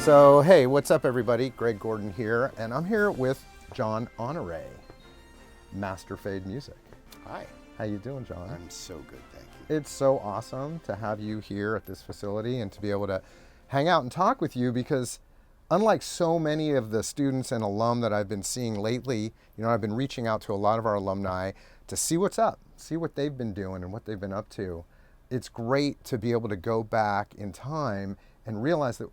So, hey, what's up, everybody? Greg Gordon here, and I'm here with John Honore, Master Fade Music. Hi. How you doing, John? I'm so good, thank you. It's so awesome to have you here at this facility and to be able to hang out and talk with you because unlike so many of the students and alum that I've been seeing lately, I've been reaching out to a lot of our alumni to see what's up, see what they've been doing and what they've been up to. It's great to be able to go back in time and realize that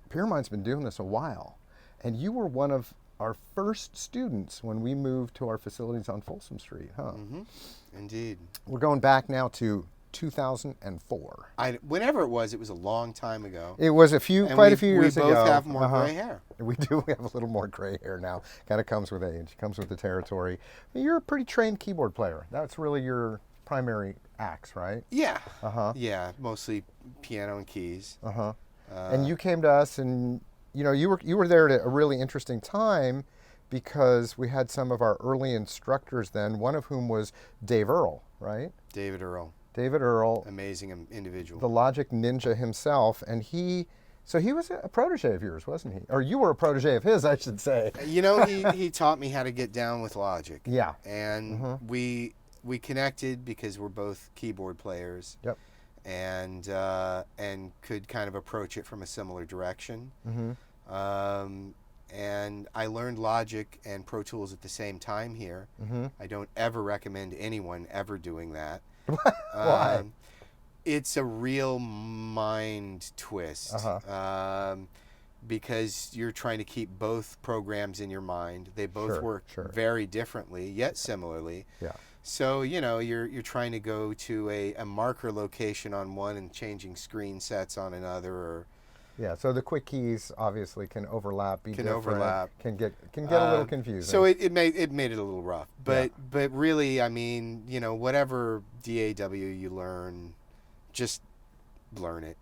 Pyramind's been doing this a while. And you were one of our first students when we moved to our facilities on Folsom Street, huh? Mm-hmm. Indeed. We're going back now to 2004. Whenever it was a long time ago. It was quite a few years ago. We both have more gray hair. We do. We have a little more gray hair now. Kind of comes with age, comes with the territory. You're a pretty trained keyboard player. That's really your primary axe, right? Yeah. Yeah, mostly piano and keys. And you came to us, and you were there at a really interesting time because we had some of our early instructors then, one of whom was Dave Earle, right? David Earle. Amazing individual. The Logic Ninja himself, and he was a protege of yours, wasn't he? Or you were a protege of his, I should say. He taught me how to get down with Logic. Yeah. And we connected because we're both keyboard players. Yep. And could kind of approach it from a similar direction. And I learned Logic and Pro Tools at the same time here. I don't ever recommend anyone ever doing that. Why? It's a real mind twist. Because you're trying to keep both programs in your mind. They both work very differently, yet similarly. Yeah. So, you're trying to go to a marker location on one and changing screen sets on another. Yeah, so the quick keys obviously can overlap, can get a little confusing. So it made it a little rough. But really, I mean, whatever DAW you learn, just learn it.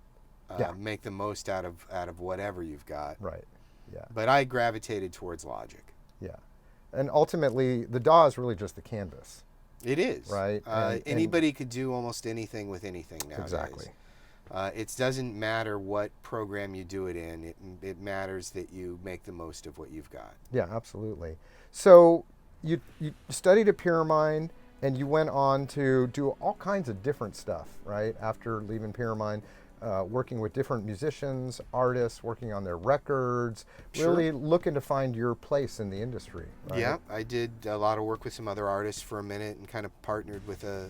Make the most out of whatever you've got. Right. Yeah. But I gravitated towards Logic. Yeah. And ultimately, the DAW is really just the canvas. It is. Right. Anybody could do almost anything with anything nowadays. Exactly. It doesn't matter what program you do it in. It matters that you make the most of what you've got. Yeah, absolutely. So you studied at Pyramind, and you went on to do all kinds of different stuff, right? After leaving Pyramind, working with different musicians, artists, working on their records, really looking to find your place in the industry. Right? Yeah, I did a lot of work with some other artists for a minute and kind of partnered with a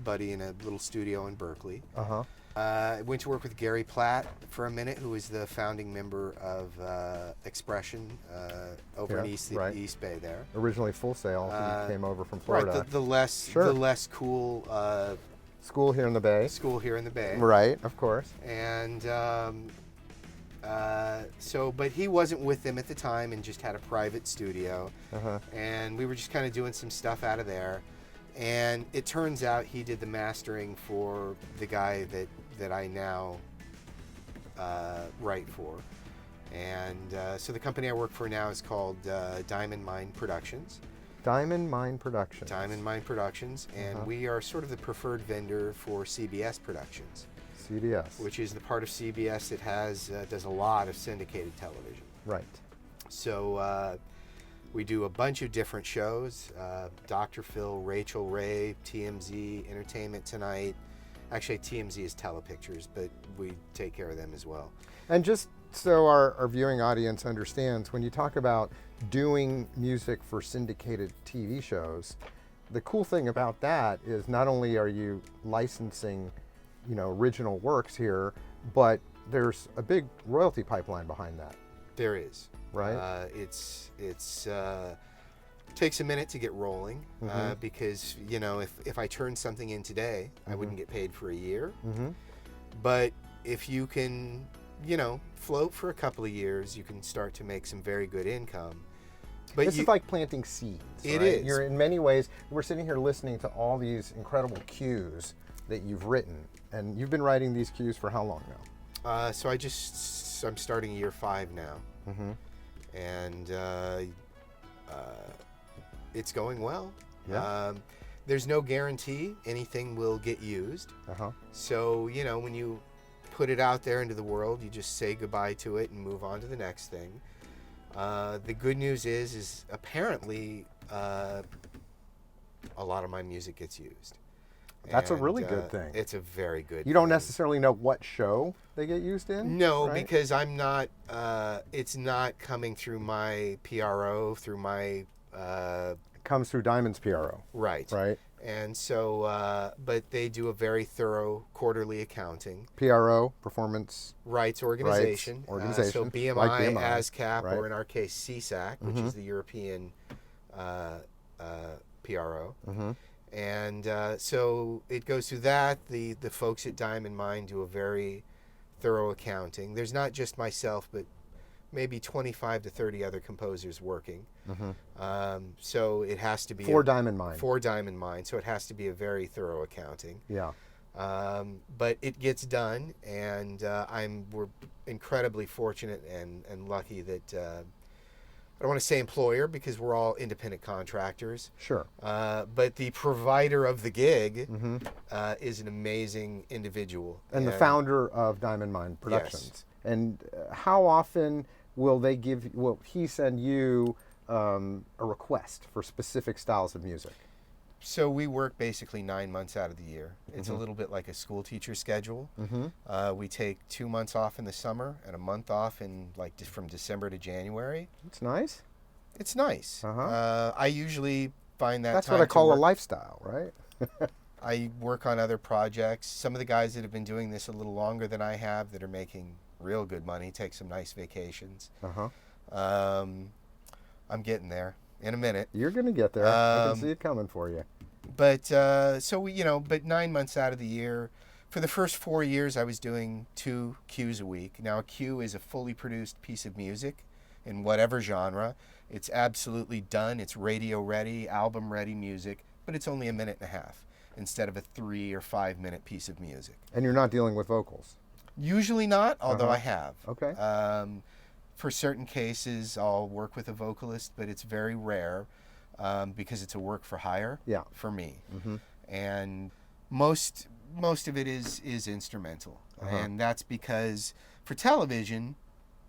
buddy in a little studio in Berkeley. I went to work with Gary Platt for a minute, who was the founding member of Expression over in East Bay there. Originally Full Sail, he came over from Florida. Right, the less cool school here in the Bay. Right, of course. And but he wasn't with them at the time and just had a private studio. And we were just kind of doing some stuff out of there. And it turns out he did the mastering for the guy that I now write for. And so the company I work for now is called Diamond Mine Productions. Diamond Mine Productions. And we are sort of the preferred vendor for CBS Productions. CBS. Which is the part of CBS that does a lot of syndicated television. Right. So we do a bunch of different shows. Dr. Phil, Rachel Ray, TMZ, Entertainment Tonight. Actually, TMZ is Telepictures, but we take care of them as well. And just so our viewing audience understands, when you talk about doing music for syndicated TV shows, the cool thing about that is not only are you licensing, original works here, but there's a big royalty pipeline behind that. There is. Right. It's takes a minute to get rolling because if I turn something in today, I wouldn't get paid for a year. But if you can float for a couple of years, you can start to make some very good income. But this is like planting seeds. It right? is. You're in many ways. We're sitting here listening to all these incredible cues that you've written, and you've been writing these cues for how long now? So I'm starting year 5 now, and it's going well. Yeah. There's no guarantee anything will get used. So when you put it out there into the world. You just say goodbye to it and move on to the next thing. The good news is apparently a lot of my music gets used. That's a really good thing. It's a very good You don't thing. necessarily know what show they get used in? No, right? because I'm not, it's not coming through my PRO, through my... It comes through Diamond's PRO. Right. Right. And so, but they do a very thorough quarterly accounting. PRO, Performance Rights Organization. Organization. So BMI, like BMI, ASCAP, right. or in our case CSAC, which is the European PRO. Mm-hmm. And so it goes through that. The folks at Diamond Mine do a very thorough accounting. There's not just myself, but maybe 25 to 30 other composers working. Mm-hmm. So it has to be... For Diamond Mine. For Diamond Mine. So it has to be a very thorough accounting. Yeah. But it gets done, and we're incredibly fortunate and lucky that... I don't want to say employer because we're all independent contractors. Sure. But the provider of the gig is an amazing individual. And the founder of Diamond Mine Productions. Yes. And how often will he send you a request for specific styles of music? So we work basically 9 months out of the year. It's a little bit like a school teacher schedule. We take 2 months off in the summer and a month off in from December to January. It's nice. It's nice. I usually find that That's time what I call to a work. lifestyle, right? I work on other projects. Some of the guys that have been doing this a little longer than I have that are making real good money take some nice vacations. I'm getting there in a minute. You're going to get there. I can see it coming for you. But so we, but 9 months out of the year, for the first 4 years, I was doing 2 cues a week. Now, a cue is a fully produced piece of music in whatever genre. It's absolutely done. It's radio ready, album ready music, but it's only a minute and a half instead of a 3 or 5 minute piece of music. And you're not dealing with vocals? Usually not, although I have. Okay. For certain cases, I'll work with a vocalist, but it's very rare because it's a work for hire for me. And most of it is instrumental. And that's because for television,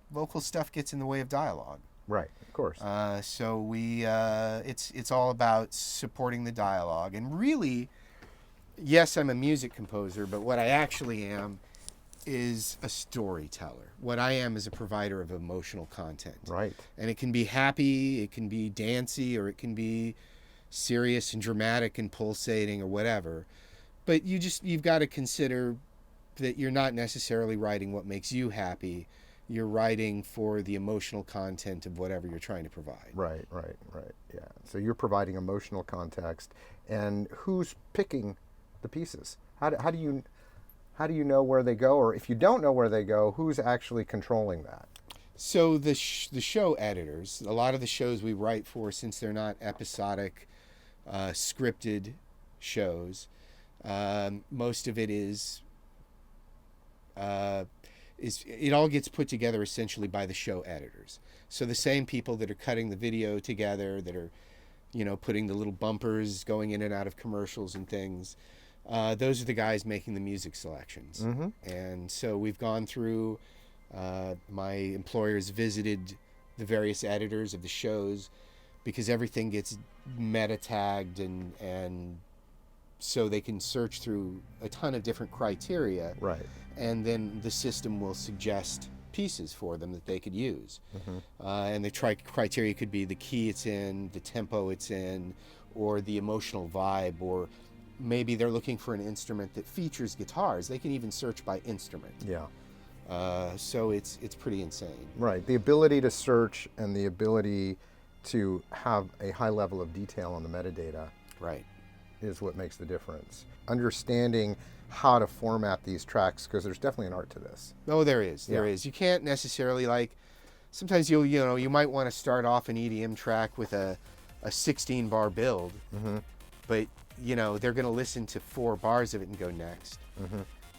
vocal stuff gets in the way of dialogue. Right, of course. So it's all about supporting the dialogue. And really, yes, I'm a music composer, but what I actually am is a storyteller. What I am is a provider of emotional content. Right. And it can be happy, it can be dancey, or it can be serious and dramatic and pulsating or whatever. But you've got to consider that you're not necessarily writing what makes you happy. You're writing for the emotional content of whatever you're trying to provide. Right. Yeah. So you're providing emotional context, and who's picking the pieces? How do you know where they go, or if you don't know where they go, who's actually controlling that? So the show editors, a lot of the shows we write for, since they're not episodic, scripted shows, most of it it all gets put together essentially by the show editors. So the same people that are cutting the video together, that are, putting the little bumpers going in and out of commercials and things. Those are the guys making the music selections. And so we've gone through, my employers visited the various editors of the shows because everything gets meta tagged and so they can search through a ton of different criteria. Right. And then the system will suggest pieces for them that they could use. And the criteria could be the key it's in, the tempo it's in, or the emotional vibe, or maybe they're looking for an instrument that features guitars. They can even search by instrument. Yeah. So it's pretty insane. Right. The ability to search and the ability to have a high level of detail on the metadata Right. is what makes the difference. Understanding how to format these tracks, because there's definitely an art to this. Oh, there is. There is. You can't necessarily, sometimes you might want to start off an EDM track with a 16 bar build, but they're going to listen to 4 bars of it and go next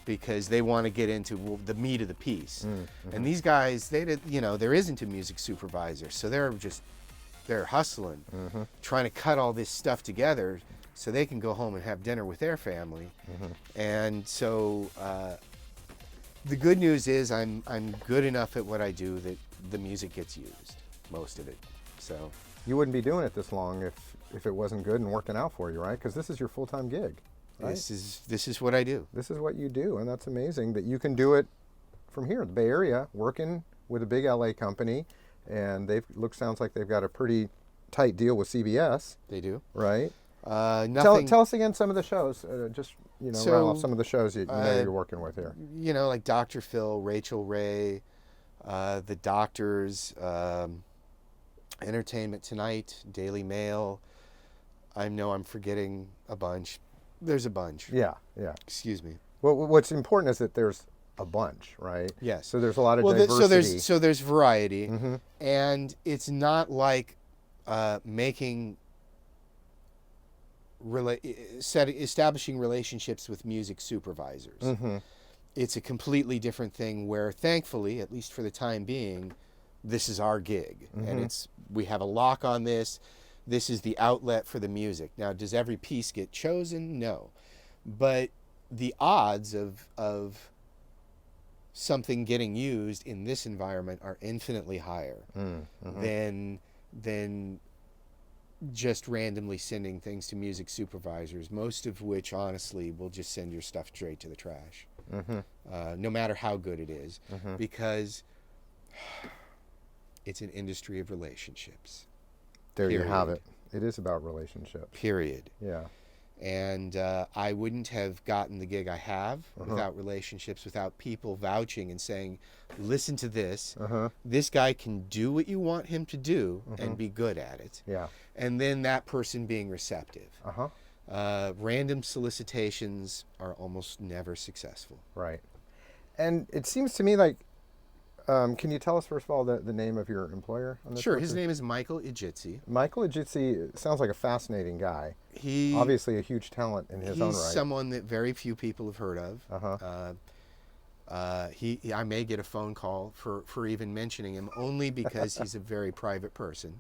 because they want to get into the meat of the piece. And these guys, there isn't a music supervisor, so they're hustling, trying to cut all this stuff together so they can go home and have dinner with their family. And so The good news is I'm good enough at what I do that the music gets used, most of it. So You wouldn't be doing it this long if it wasn't good and working out for you, right? Because this is your full-time gig, right? this is what I do. This is what you do, and that's amazing that you can do it from here, the Bay Area, working with a big LA company, and sounds like they've got a pretty tight deal with CBS. They do. Right. Nothing. Tell us again some of the shows. Just So, rattle off some of the shows you know you're working with here. Like Dr. Phil, Rachel Ray, The Doctors, Entertainment Tonight, Daily Mail. I know I'm forgetting a bunch. There's a bunch. Yeah. Excuse me. Well, what's important is that there's a bunch, right? Yes. So there's a lot of diversity. So there's variety, Mm-hmm. and it's not like making establishing relationships with music supervisors. Mm-hmm. It's a completely different thing where, thankfully, at least for the time being, this is our gig, and we have a lock on this. This is the outlet for the music. Now, does every piece get chosen? No, but the odds of something getting used in this environment are infinitely higher than just randomly sending things to music supervisors, most of which, honestly, will just send your stuff straight to the trash, no matter how good it is, because it's an industry of relationships. There you have it. It is about relationships. Period. Yeah. And I wouldn't have gotten the gig I have without relationships, without people vouching and saying, listen to this. This guy can do what you want him to do and be good at it. Yeah. And then that person being receptive. Random solicitations are almost never successful. Right. And it seems to me like, can you tell us, first of all, the name of your employer on this? Sure. His name is Michael Ejitsi. Michael Ejitsi sounds like a fascinating guy. He obviously a huge talent in his own right. He's someone that very few people have heard of. I may get a phone call for even mentioning him, only because he's a very private person.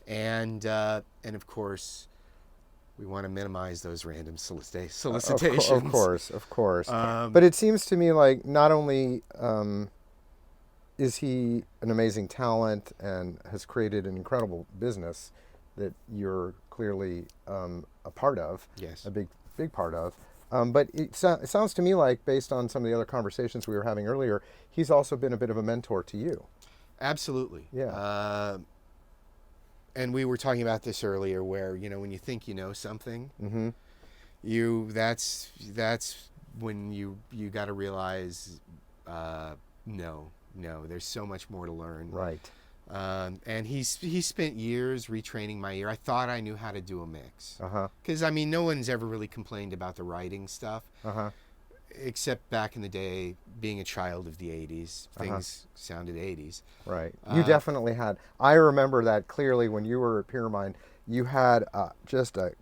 And of course, we want to minimize those random solicitations. Of course. But it seems to me like not only is he an amazing talent and has created an incredible business that you're clearly a part of, yes, a big part of. But it sounds to me like, based on some of the other conversations we were having earlier, he's also been a bit of a mentor to you. Absolutely. Yeah. And we were talking about this earlier, where when you think you know something, that's when you got to realize, no, there's so much more to learn. Right. And he spent years retraining my ear. I thought I knew how to do a mix. Because, no one's ever really complained about the writing stuff. Except back in the day, being a child of the 80s. Things sounded 80s. Right. You definitely had. I remember that clearly when you were at Pyramind. You had just a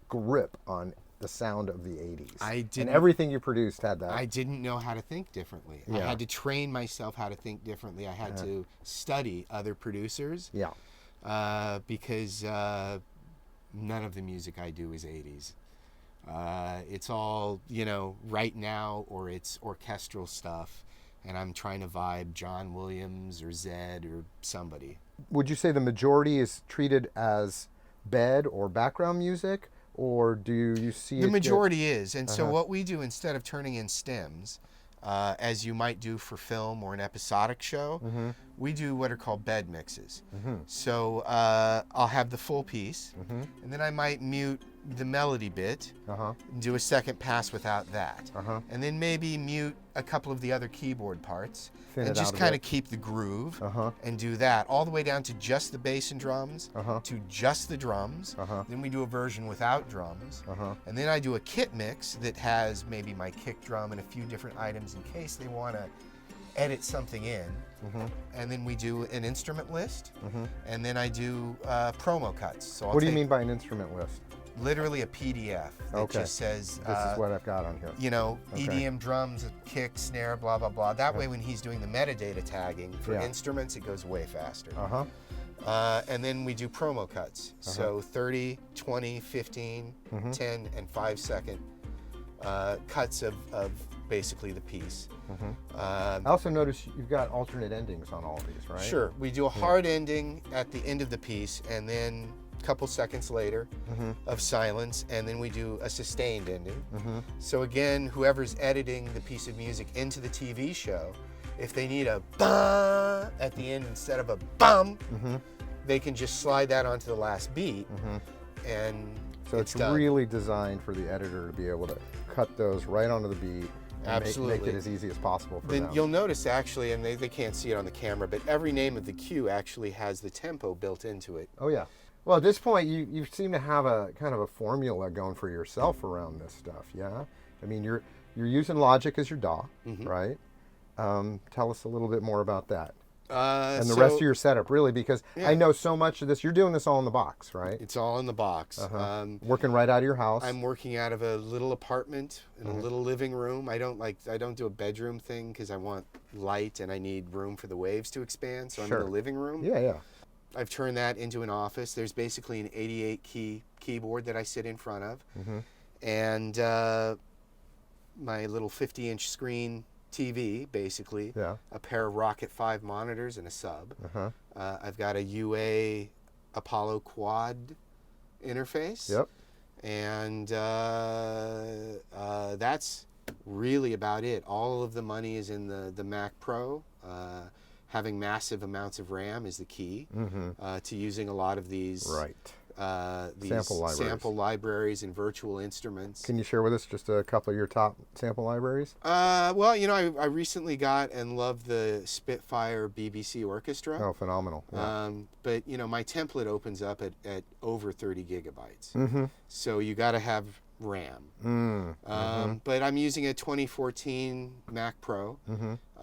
grip on the sound of the 80s. And everything you produced had that. I didn't know how to think differently. Yeah. I had to train myself how to think differently. I had to study other producers. Yeah. Because none of the music I do is 80s. It's all, right now, or it's orchestral stuff. And I'm trying to vibe John Williams or Zed or somebody. Would you say the majority is treated as bed or background music? Or do you see the majority is, and so what we do, instead of turning in stems, as you might do for film or an episodic show, we do what are called bed mixes. So I'll have the full piece, and then I might mute the melody bit, and do a second pass without that, and then maybe mute a couple of the other keyboard parts, and just kind of keep the groove, and do that all the way down to just the bass and drums, to just the drums. Then we do a version without drums, and then I do a kit mix that has maybe my kick drum and a few different items in case they want to edit something in. And then we do an instrument list, and then I do promo cuts. So what do you mean by an instrument list? Literally a PDF that just says, this is what I've got on here. EDM drums, kick, snare, blah, blah, blah. That way when he's doing the metadata tagging for instruments, it goes way faster. And then we do promo cuts. So 30, 20, 15, 10, and 5 second cuts of basically the piece. I also noticed you've got alternate endings on all of these, right? Sure. We do a hard ending at the end of the piece, and then a couple seconds later of silence, and then we do a sustained ending. So again, whoever's editing the piece of music into the TV show, if they need a ba at the end instead of a bum, they can just slide that onto the last beat, and so it's done. really designed for the editor to be able to cut those right onto the beat and make it as easy as possible for them. You'll notice actually, and they can't see it on the camera, but every name of the cue actually has the tempo built into it. Oh yeah. Well, at this point, you seem to have a kind of a formula going for yourself around this stuff, yeah? I mean, you're using Logic as your DAW, right? Tell us a little bit more about that. And the rest of your setup, really, because I know so much of this. You're doing this all in the box, right? It's all in the box. Working right out of your house. I'm working out of a little apartment in a little living room. I don't do a bedroom thing because I want light and I need room for the waves to expand. So I'm in the living room. Yeah. I've turned that into an office. There's basically an 88 key keyboard that I sit in front of, and my little 50-inch screen TV, basically, a pair of Rocket 5 monitors and a sub. I've got a UA Apollo Quad interface. Yep. And that's really about it. All of the money is in the Mac Pro. Having massive amounts of RAM is the key to using a lot of these sample libraries and virtual instruments. Can you share with us just a couple of your top sample libraries? Well, I recently got and loved the Spitfire BBC Orchestra. Oh, phenomenal. Yeah. But, my template opens up at over 30 gigabytes. So you got to have RAM. But I'm using a 2014 Mac Pro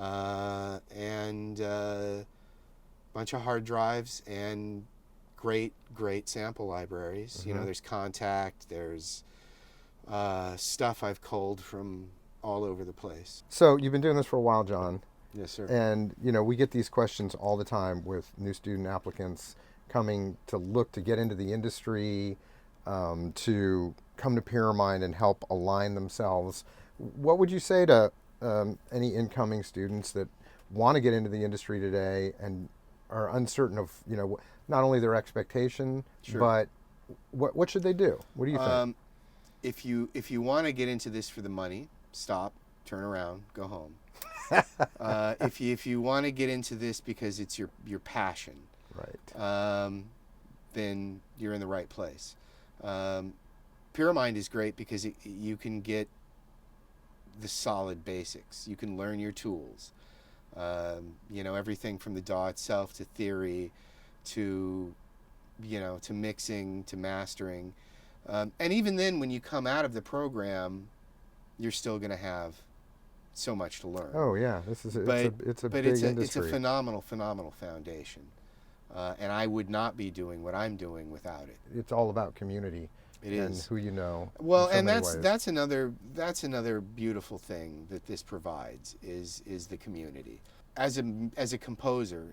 and a bunch of hard drives and great sample libraries. There's Contact, there's stuff I've culled from all over the place. So you've been doing this for a while, John. Yes, sir. And we get these questions all the time with new student applicants coming to look to get into the industry, to come to Pyramind and help align themselves. What would you say to any incoming students that want to get into the industry today and are uncertain of not only their expectation, but what should they do? What do you think? If you want to get into this for the money, stop, turn around, go home. If you want to get into this because it's your passion, right, then you're in the right place. Pyramind is great because you can get the solid basics. You can learn your tools. Everything from the DAW itself to theory, to mixing, to mastering. And even then, when you come out of the program, you're still going to have so much to learn. Oh yeah, it's a big industry. It's a phenomenal foundation. And I would not be doing what I'm doing without it. It's all about community. It and is who you know. Well, and that's another beautiful thing that this provides is the community. As a composer,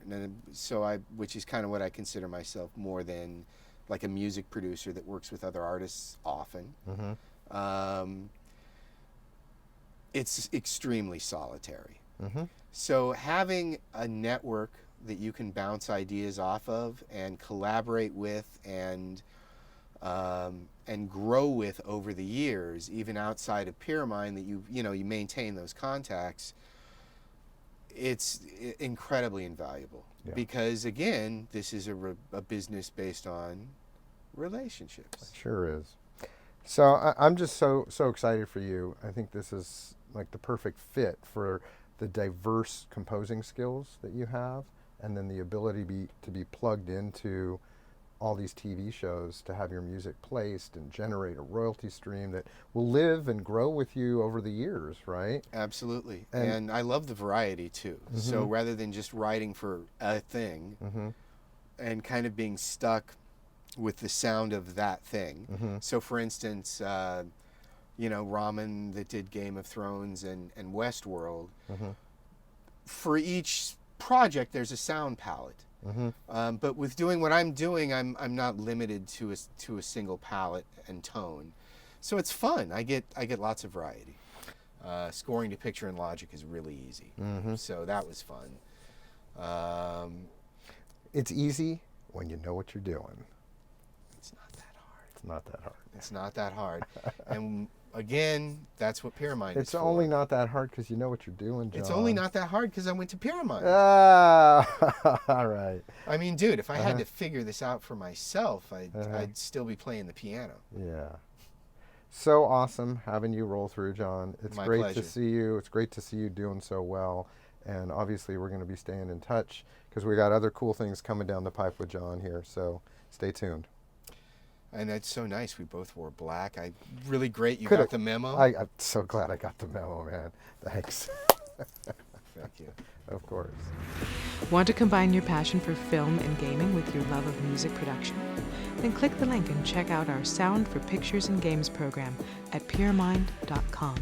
which is kind of what I consider myself more than like a music producer that works with other artists often. It's extremely solitary. So having a network that you can bounce ideas off of and collaborate with and grow with over the years, even outside of Pyramind, that you maintain those contacts, it's incredibly invaluable. Because again, this is a business based on relationships. It sure is. So I'm just so excited for you. I think this is like the perfect fit for the diverse composing skills that you have, and then the ability to be plugged into all these TV shows, to have your music placed and generate a royalty stream that will live and grow with you over the years, right? Absolutely. And I love the variety too. So rather than just writing for a thing and kind of being stuck with the sound of that thing. So for instance, Raman that did Game of Thrones and Westworld, for each project there's a sound palette. But with doing what I'm doing, I'm not limited to a single palette and tone, so it's fun. I get lots of variety. Scoring to picture and logic is really easy. So that was fun. It's easy when you know what you're doing. It's not that hard. It's not that hard. It's not that hard. And again, that's what Pyramind is for. It's only not that hard because you know what you're doing, John. It's only not that hard because I went to Pyramind. Ah, all right. I mean, dude, if I had to figure this out for myself, I'd still be playing the piano. Yeah. So awesome having you roll through, John. It's My great pleasure. to see you. It's great to see you doing so well. And obviously, we're going to be staying in touch because we got other cool things coming down the pipe with John here. So stay tuned. And that's so nice. We both wore black. Really great. You got the memo? I'm so glad I got the memo, man. Thanks. Thank you. Of course. Want to combine your passion for film and gaming with your love of music production? Then click the link and check out our Sound for Pictures and Games program at pyramind.com.